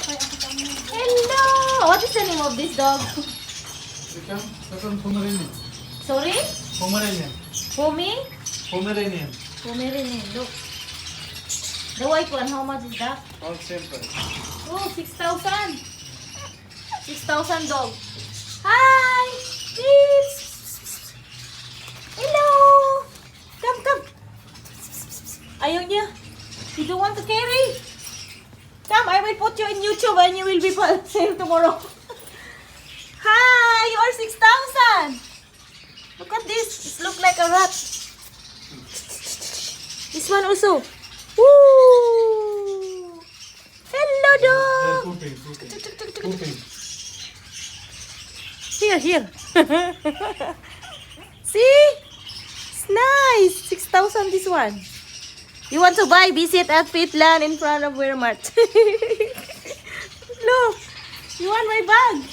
Hello! What is the name of this dog? Second Pomeranian. Sorry? Pomeranian. Pomeranian. Look. The white one, how much is that? All same price. Oh, 6,000. 6,000 dog. Hi! Please! Hello! Come. Ayaw niya. You don't want to carry. Come, I will put you in YouTube and you will be for sale tomorrow. Hi! You are 6,000. Look at this. It looks like a rat. This one also. Woo! Hello, They're dog. pooping. Here. See? It's nice. 6,000 this one. You want to buy? Visit at Petland in front of Walmart. Look. You want my bag?